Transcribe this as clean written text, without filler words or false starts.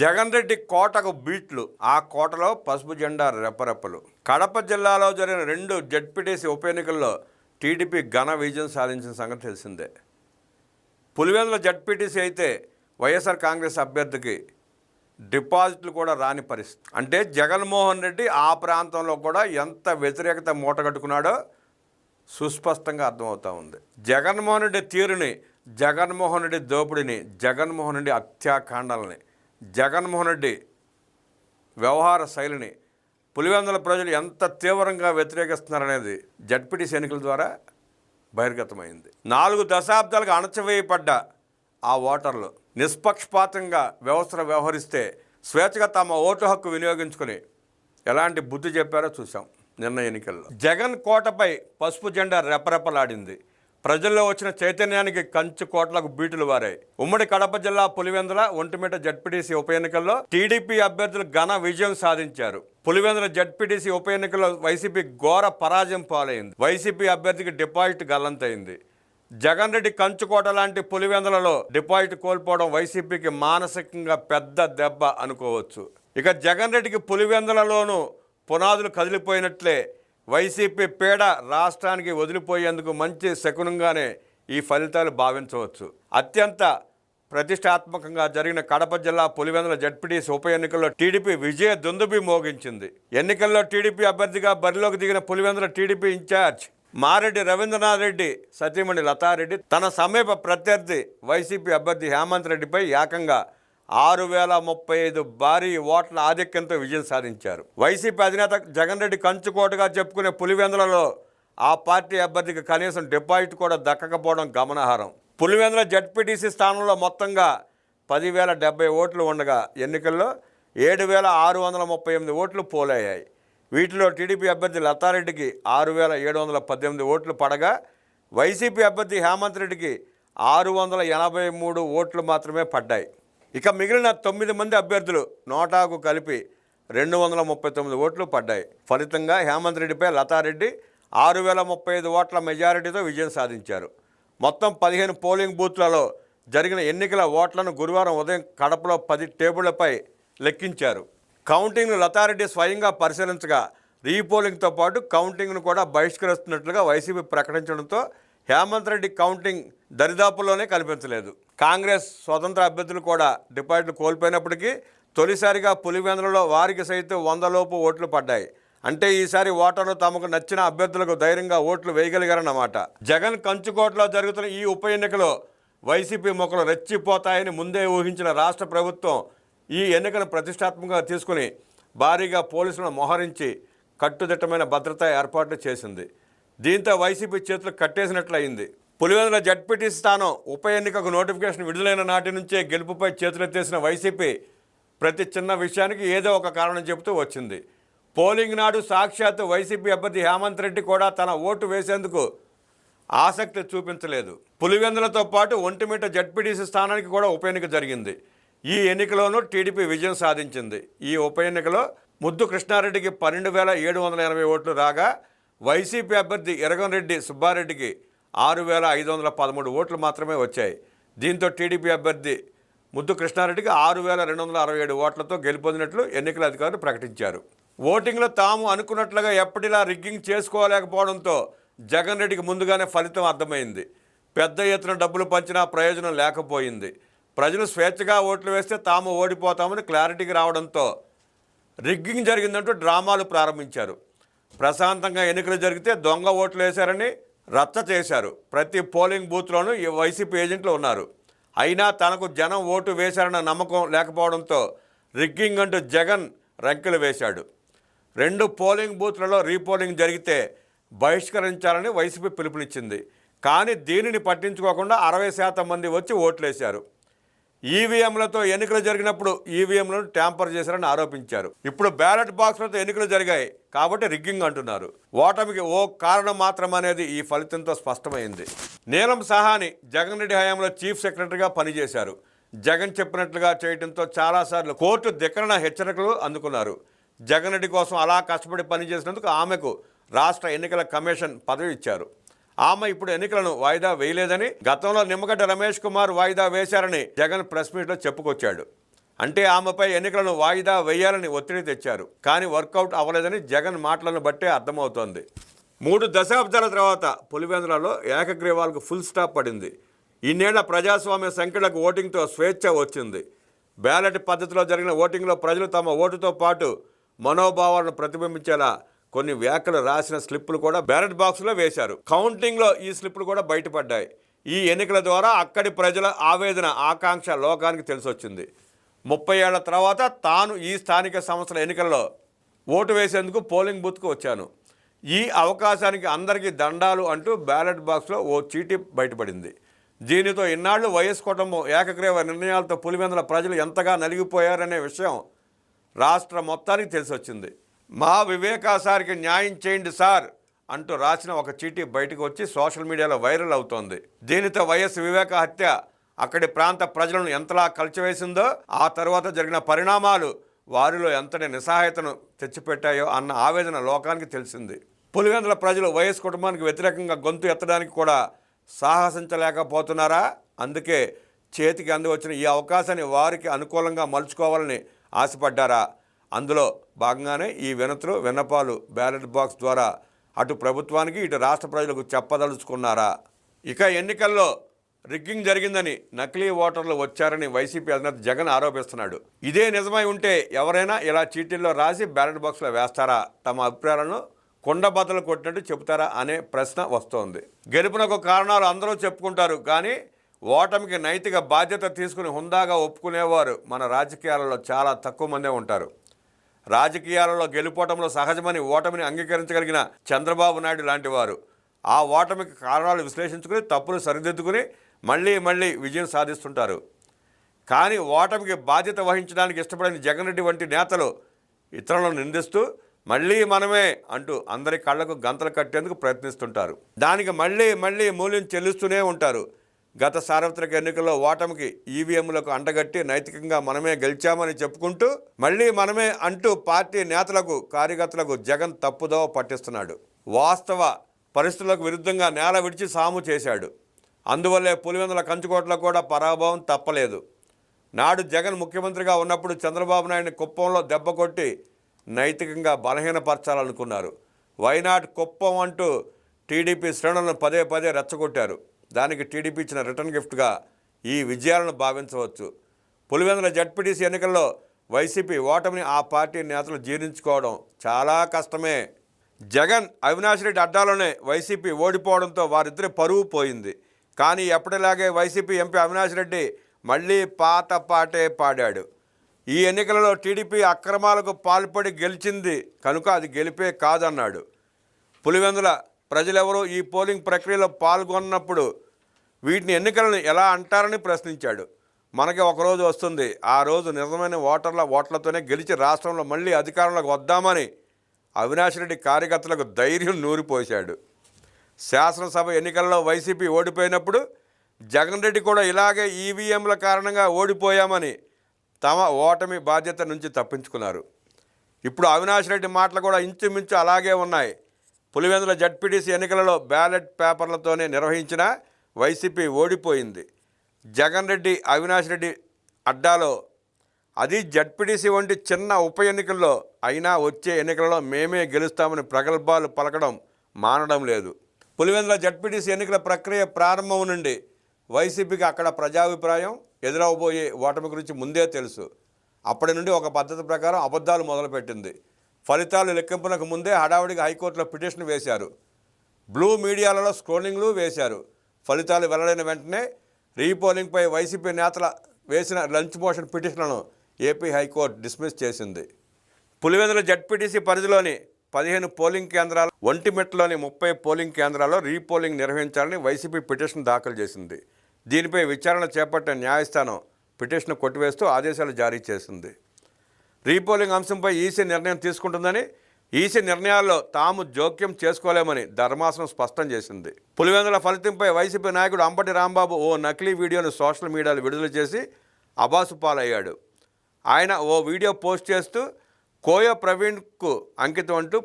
జగన్ రెడ్డి కోటకు బీట్లు, ఆ కోటలో పసుపు జెండా రెపరెపలు. కడప జిల్లాలో జరిగిన 2 జెడ్పీటీసీ ఉప ఎన్నికల్లో టీడీపీ ఘన విజయం సాధించిన సంగతి తెలిసిందే. పులివెందుల జెడ్పీటీసీ అయితే వైఎస్ఆర్ కాంగ్రెస్ అభ్యర్థికి డిపాజిట్లు కూడా రాని పరిస్థితి. అంటే జగన్మోహన్ రెడ్డి ఆ ప్రాంతంలో కూడా ఎంత వ్యతిరేకత మూటగట్టుకున్నాడో సుస్పష్టంగా అర్థమవుతూ ఉంది. జగన్మోహన్ రెడ్డి తీరుని, జగన్మోహన్ రెడ్డి దోపిడిని, జగన్మోహన్ రెడ్డి హత్యాకాండాలని, జగన్మోహన్ రెడ్డి వ్యవహార శైలిని పులివెందుల ప్రజలు ఎంత తీవ్రంగా వ్యతిరేకిస్తున్నారనేది జడ్పీటీసీ ఎన్నికల ద్వారా బహిర్గతమైంది. 4 దశాబ్దాలుగా అణచివేయబడ్డ ఆ ఓటర్లు నిష్పక్షపాతంగా వ్యవస్థను వ్యవహరిస్తే స్వేచ్ఛగా తమ ఓటు హక్కు వినియోగించుకుని ఎలాంటి బుద్ధి చెప్పారో చూసాం నిన్న ఎన్నికల్లో. జగన్ కోటపై పసుపు జెండా రెపరెపలాడింది. ప్రజల్లో వచ్చిన చైతన్యానికి కంచు కోట్లకు బీటులు వారాయి. ఉమ్మడి కడప జిల్లా పులివెందుల, ఒంటిమిట జడ్పీటీసీ ఉప ఎన్నికల్లో టీడీపీ అభ్యర్థులు ఘన విజయం సాధించారు. పులివెందుల జడ్పీటీసీ ఉప ఎన్నికల్లో వైసీపీ ఘోర పరాజయం పాలైంది. వైసీపీ అభ్యర్థికి డిపాజిట్ గల్లంతైంది. జగన్ రెడ్డి కంచుకోట లాంటి పులివెందులలో డిపాజిట్ కోల్పోవడం వైసీపీకి మానసికంగా పెద్ద దెబ్బ అనుకోవచ్చు. ఇక జగన్ రెడ్డికి పులివెందులలోనూ పునాదులు కదిలిపోయినట్లే వైసీపీ పీడ రాష్ట్రానికి వదిలిపోయేందుకు మంచి శకునంగానే ఈ ఫలితాలు భావించవచ్చు. అత్యంత ప్రతిష్టాత్మకంగా జరిగిన కడప జిల్లా పులివెందుల జడ్పీటీసీ ఉప ఎన్నికల్లో టీడీపీ విజయ దుందుబి మోగించింది. ఎన్నికల్లో టీడీపీ అభ్యర్థిగా బరిలోకి దిగిన పులివెందుల టీడీపీ ఇన్ఛార్జ్ మారెడ్డి రవీంద్రనాథ్ రెడ్డి సతీమణి లతారెడ్డి తన సమీప ప్రత్యర్థి వైసీపీ అభ్యర్థి హేమంత్ రెడ్డిపై ఏకంగా 6035 భారీ ఓట్ల ఆధిక్యంతో విజయం సాధించారు. వైసీపీ అధినేత జగన్ రెడ్డి కంచుకోటగా చెప్పుకునే పులివెందులలో ఆ పార్టీ అభ్యర్థికి కనీసం డిపాజిట్ కూడా దక్కకపోవడం గమనార్హం. పులివెందుల జడ్పీటీసీ స్థానంలో మొత్తంగా 10,070 ఓట్లు ఉండగా ఎన్నికల్లో 7,638 ఓట్లు పోలయ్యాయి. వీటిలో టీడీపీ అభ్యర్థి లతారెడ్డికి 6,718 ఓట్లు పడగా వైసీపీ అభ్యర్థి హేమంత్ రెడ్డికి 683 ఓట్లు మాత్రమే పడ్డాయి. ఇక మిగిలిన 9 మంది అభ్యర్థులు నోటాకు కలిపి 239 ఓట్లు పడ్డాయి. ఫలితంగా హేమంత్ రెడ్డిపై లతారెడ్డి 6,035 ఓట్ల మెజారిటీతో విజయం సాధించారు. మొత్తం 15 పోలింగ్ బూత్లలో జరిగిన ఎన్నికల ఓట్లను గురువారం ఉదయం కడపలో 10 టేబుళ్లపై లెక్కించారు. కౌంటింగ్ను లతారెడ్డి స్వయంగా పరిశీలించగా రీపోలింగ్తో పాటు కౌంటింగ్ను కూడా బహిష్కరిస్తున్నట్లుగా వైసీపీ ప్రకటించడంతో హేమంత్ రెడ్డి కౌంటింగ్ దరిదాపుల్లోనే కనిపించలేదు. కాంగ్రెస్ స్వతంత్ర అభ్యర్థులు కూడా డిపాజిట్లు కోల్పోయినప్పటికీ తొలిసారిగా పులివెందులలో వారికి సైతం 100 లోపు ఓట్లు పడ్డాయి. అంటే ఈసారి ఓటర్లు తమకు నచ్చిన అభ్యర్థులకు ధైర్యంగా ఓట్లు వేయగలిగారన్నమాట. జగన్ కంచుకోటలో జరుగుతున్న ఈ ఉప ఎన్నికలో వైసీపీ మొక్కలు రెచ్చిపోతాయని ముందే ఊహించిన రాష్ట్ర ప్రభుత్వం ఈ ఎన్నికను ప్రతిష్టాత్మకంగా తీసుకుని భారీగా పోలీసులను మోహరించి కట్టుదిట్టమైన భద్రతా ఏర్పాట్లు చేసింది. దీంతో వైసీపీ చేతులు కట్టేసినట్లయింది. పులివెందుల జడ్పీటీసీ స్థానం ఉప ఎన్నికకు నోటిఫికేషన్ విడుదలైన నాటి నుంచే గెలుపుపై చేతులెత్తేసిన వైసీపీ ప్రతి చిన్న విషయానికి ఏదో ఒక కారణం చెబుతూ వచ్చింది. పోలింగ్ నాడు సాక్షాత్తు వైసీపీ అభ్యర్థి హేమంత్ రెడ్డి కూడా తన ఓటు వేసేందుకు ఆసక్తి చూపించలేదు. పులివెందులతో పాటు ఒంటిమిట జడ్పీటీసీ స్థానానికి కూడా ఉప ఎన్నిక జరిగింది. ఈ ఎన్నికలోనూ టీడీపీ విజయం సాధించింది. ఈ ఉప ఎన్నికలో ముద్దు కృష్ణారెడ్డికి 12,780 ఓట్లు రాగా వైసీపీ అభ్యర్థి ఎరగంరెడ్డి సుబ్బారెడ్డికి 6,513 ఓట్లు మాత్రమే వచ్చాయి. దీంతో టీడీపీ అభ్యర్థి ముద్దు కృష్ణారెడ్డికి 6,267 ఓట్లతో గెలుపొందినట్లు ఎన్నికల అధికారులు ప్రకటించారు. ఓటింగ్లో తాము అనుకున్నట్లుగా ఎప్పటిలా రిగ్గింగ్ చేసుకోలేకపోవడంతో జగన్ రెడ్డికి ముందుగానే ఫలితం అర్థమైంది. పెద్ద ఎత్తున డబ్బులు పంచినా ప్రయోజనం లేకపోయింది. ప్రజలు స్వేచ్ఛగా ఓట్లు వేస్తే తాము ఓడిపోతామని క్లారిటీకి రావడంతో రిగ్గింగ్ జరిగిందంటూ డ్రామాలు ప్రారంభించారు. ప్రశాంతంగా ఎన్నికలు జరిగితే దొంగ ఓట్లు వేశారని రచ్చ చేశారు. ప్రతి పోలింగ్ బూత్లోనూ వైసీపీ ఏజెంట్లు ఉన్నారు. అయినా తనకు జనం ఓటు వేశారన్న నమ్మకం లేకపోవడంతో రిగ్గింగ్ అంటూ జగన్ రంకెలు వేశాడు. 2 పోలింగ్ బూత్లలో రీపోలింగ్ జరిగితే బహిష్కరించాలని వైసీపీ పిలుపునిచ్చింది. కానీ దీనిని పట్టించుకోకుండా 60% మంది వచ్చి ఓట్లేశారు. ఈవీఎంలతో ఎన్నికలు జరిగినప్పుడు ఈవీఎంలను ట్యాంపర్ చేశారని ఆరోపించారు. ఇప్పుడు బ్యాలెట్ బాక్స్లతో ఎన్నికలు జరిగాయి కాబట్టి రిగ్గింగ్ అంటున్నారు. ఓటమికి ఓ కారణం మాత్రం అనేది ఈ ఫలితంతో స్పష్టమైంది. నీలం సాహాని జగన్ రెడ్డి హయాంలో చీఫ్ సెక్రటరీగా పనిచేశారు. జగన్ చెప్పినట్లుగా చేయడంతో చాలాసార్లు కోర్టు ధిక్కరణ హెచ్చరికలు అందుకున్నారు. జగన్ రెడ్డి కోసం అలా కష్టపడి పనిచేసినందుకు ఆమెకు రాష్ట్ర ఎన్నికల కమిషన్ పదవి ఇచ్చారు. ఆమె ఇప్పుడు ఎన్నికలను వాయిదా వేయలేదని, గతంలో నిమ్మగడ్డ రమేష్ కుమార్ వాయిదా వేశారని జగన్ ప్రెస్ మీట్లో చెప్పుకొచ్చాడు. అంటే ఆమెపై ఎన్నికలను వాయిదా వేయాలని ఒత్తిడి తెచ్చారు. కానీ వర్కౌట్ అవ్వలేదని జగన్ మాటలను బట్టే అర్థమవుతోంది. 3 దశాబ్దాల తర్వాత పులివెందులలో ఏకగ్రీవాలకు ఫుల్ స్టాప్ పడింది. ఇన్నేళ్ల ప్రజాస్వామ్య సంఖ్యలకు ఓటింగ్తో స్వేచ్ఛ వచ్చింది. బ్యాలెట్ పద్ధతిలో జరిగిన ఓటింగ్లో ప్రజలు తమ ఓటుతో పాటు మనోభావాలను ప్రతిబింబించేలా కొన్ని వ్యాఖ్యలు రాసిన స్లిప్పులు కూడా బ్యాలెట్ బాక్స్లో వేశారు. కౌంటింగ్లో ఈ స్లిప్పులు కూడా బయటపడ్డాయి. ఈ ఎన్నికల ద్వారా అక్కడి ప్రజల ఆవేదన, ఆకాంక్ష లోకానికి తెలిసొచ్చింది. 30 ఏళ్ల తర్వాత తాను ఈ స్థానిక సంస్థల ఎన్నికల్లో ఓటు వేసేందుకు పోలింగ్ బూత్కు వచ్చాను. ఈ అవకాశానికి అందరికీ దండాలు అంటూ బ్యాలెట్ బాక్స్లో ఓ చీటీ బయటపడింది. దీనితో ఇన్నాళ్లు వైఎస్ కుటుంబం ఏకగ్రీవ నిర్ణయాలతో పులివెందుల ప్రజలు ఎంతగా నలిగిపోయారనే విషయం రాష్ట్ర మొత్తానికి తెలిసొచ్చింది. మా వివేకాసారికి న్యాయం చేయండి సార్ అంటూ రాసిన ఒక చీటీ బయటకు వచ్చి సోషల్ మీడియాలో వైరల్ అవుతోంది. దీనితో వైఎస్ వివేక హత్య అక్కడి ప్రాంత ప్రజలను ఎంతలా కలిచివేసిందో, ఆ తర్వాత జరిగిన పరిణామాలు వారిలో ఎంతటి నిస్సహాయతను తెచ్చిపెట్టాయో అన్న ఆవేదన లోకానికి తెలిసింది. పులివెందుల ప్రజలు వైఎస్ కుటుంబానికి వ్యతిరేకంగా గొంతు ఎత్తడానికి కూడా సాహసించలేకపోతున్నారా? అందుకే చేతికి అందివచ్చిన ఈ అవకాశాన్ని వారికి అనుకూలంగా మలుచుకోవాలని ఆశపడ్డారా? అందులో భాగంగానే ఈ విన్నపాలు బ్యాలెట్ బాక్స్ ద్వారా అటు ప్రభుత్వానికి ఇటు రాష్ట్ర ప్రజలకు చెప్పదలుచుకున్నారా? ఇక ఎన్నికల్లో రిగ్గింగ్ జరిగిందని, నకిలీ ఓటర్లు వచ్చారని వైసీపీ అధినేత జగన్ ఆరోపిస్తున్నాడు. ఇదే నిజమై ఉంటే ఎవరైనా ఇలా చీటీల్లో రాసి బ్యాలెట్ బాక్స్లో వేస్తారా? తమ అభిప్రాయాలను కుండబద్దలు కొట్టినట్టు చెబుతారా అనే ప్రశ్న వస్తోంది. గెలుపునకు కారణాలు అందరూ చెప్పుకుంటారు, కానీ ఓటమికి నైతిక బాధ్యత తీసుకుని హుందాగా ఒప్పుకునేవారు మన రాజకీయాలలో చాలా తక్కువ మందే ఉంటారు. రాజకీయాలలో గెలుపోవటంలో సహజమని ఓటమిని అంగీకరించగలిగిన చంద్రబాబు నాయుడు లాంటి వారు ఆ ఓటమికి కారణాలు విశ్లేషించుకుని తప్పులు సరిదిద్దుకుని మళ్ళీ విజయం సాధిస్తుంటారు. కానీ ఓటమికి బాధ్యత వహించడానికి ఇష్టపడని జగన్ రెడ్డి వంటి నేతలు ఇతరులను నిందిస్తూ మళ్ళీ మనమే అంటూ అందరి కళ్లకు గంతలు కట్టేందుకు ప్రయత్నిస్తుంటారు. దానికి మళ్ళీ మూల్యం చెల్లిస్తూనే ఉంటారు. గత సార్వత్రిక ఎన్నికల్లో ఓటమికి ఈవీఎంలకు అంటగట్టి నైతికంగా మనమే గెలిచామని చెప్పుకుంటూ మళ్ళీ మనమే అంటూ పార్టీ నేతలకు, కార్యకర్తలకు జగన్ తప్పుదోవ పట్టిస్తున్నాడు. వాస్తవ పరిస్థితులకు విరుద్ధంగా నేల విడిచి సాము చేశాడు. అందువల్లే పులివెందుల కంచుకోటలో కూడా పరాభవం తప్పలేదు. నాడు జగన్ ముఖ్యమంత్రిగా ఉన్నప్పుడు చంద్రబాబు నాయుడిని కుప్పంలో దెబ్బ కొట్టి నైతికంగా బలహీనపరచాలనుకున్నారు. వైనాట్ కుప్పం అంటూ టీడీపీ శ్రేణులను పదే రెచ్చగొట్టారు. దానికి టీడీపీ ఇచ్చిన రిటర్న్ గిఫ్ట్గా ఈ విజయాలను భావించవచ్చు. పులివెందుల జడ్పీటీసీ ఎన్నికల్లో వైసీపీ ఓటమిని ఆ పార్టీ నేతలు జీర్ణించుకోవడం చాలా కష్టమే. జగన్, అవినాష్ రెడ్డి అడ్డాలోనే వైసీపీ ఓడిపోవడంతో వారిద్దరి పరువు పోయింది. కానీ ఎప్పటిలాగే వైసీపీ ఎంపీ అవినాష్ రెడ్డి మళ్ళీ పాత పాటే పాడాడు. ఈ ఎన్నికలలో టీడీపీ అక్రమాలకు పాల్పడి గెలిచింది కనుక అది గెలిపే కాదన్నాడు. పులివెందుల ప్రజలెవరూ ఈ పోలింగ్ ప్రక్రియలో పాల్గొన్నప్పుడు వీటిని ఎన్నికలను ఎలా అంటారని ప్రశ్నించాడు. మనకి ఒకరోజు వస్తుంది, ఆ రోజు నిజమైన ఓట్లతోనే గెలిచి రాష్ట్రంలో మళ్ళీ అధికారంలోకి వద్దామని అవినాష్ రెడ్డి కార్యకర్తలకు ధైర్యం నూరిపోశాడు. శాసనసభ ఎన్నికల్లో వైసీపీ ఓడిపోయినప్పుడు జగన్ రెడ్డి కూడా ఇలాగే ఈవీఎంల కారణంగా ఓడిపోయామని తమ ఓటమి బాధ్యత నుంచి తప్పించుకున్నారు. ఇప్పుడు అవినాష్ రెడ్డి మాటలు కూడా ఇంచుమించు అలాగే ఉన్నాయి. పులివెందుల జడ్పీటీసీ ఎన్నికలలో బ్యాలెట్ పేపర్లతోనే నిర్వహించిన వైసీపీ ఓడిపోయింది. జగన్ రెడ్డి, అవినాష్ రెడ్డి అడ్డాలో, అది జడ్పీటీసీ వంటి చిన్న ఉప ఎన్నికల్లో అయినా వచ్చే ఎన్నికలలో మేమే గెలుస్తామని ప్రగల్భాలు పలకడం మానడం లేదు. పులివెందుల జడ్పీటీసీ ఎన్నికల ప్రక్రియ ప్రారంభం నుండి వైసీపీకి అక్కడ ప్రజాభిప్రాయం, ఎదురవబోయే ఓటమి గురించి ముందే తెలుసు. అప్పటి నుండి ఒక పద్ధతి ప్రకారం అబద్ధాలు మొదలుపెట్టింది. ఫలితాలు లెక్కింపునకు ముందే హడావుడిగా హైకోర్టులో పిటిషన్ వేశారు. బ్లూ మీడియాలలో స్క్రోలింగ్లు వేశారు. ఫలితాలు వెల్లడైన వెంటనే రీపోలింగ్పై వైసీపీ నేతల వేసిన లంచ్ మోషన్ పిటిషన్లను ఏపీ హైకోర్టు డిస్మిస్ చేసింది. పులివెందుల జడ్పీటీసీ పరిధిలోని 15 పోలింగ్ కేంద్రాలు, ఒంటిమిట్టలోని 30 పోలింగ్ కేంద్రాల్లో రీపోలింగ్ నిర్వహించాలని వైసీపీ పిటిషన్ దాఖలు చేసింది. దీనిపై విచారణ చేపట్టిన న్యాయస్థానం పిటిషన్ కొట్టివేస్తూ ఆదేశాలు జారీ చేసింది. రీపోలింగ్ అంశంపై ఈసీ నిర్ణయం తీసుకుంటుందని, ఈసీ నిర్ణయాల్లో తాము జోక్యం చేసుకోలేమని ధర్మాసనం స్పష్టం చేసింది. పులివెందుల ఫలితంపై వైసీపీ నాయకుడు అంబటి రాంబాబు ఓ నకిలీ వీడియోను సోషల్ మీడియాలో విడుదల చేసి అబాసు పాలయ్యాడు. ఆయన ఓ వీడియో పోస్ట్ చేస్తూ కోయ ప్రవీణ్కు అంకితం అంటూ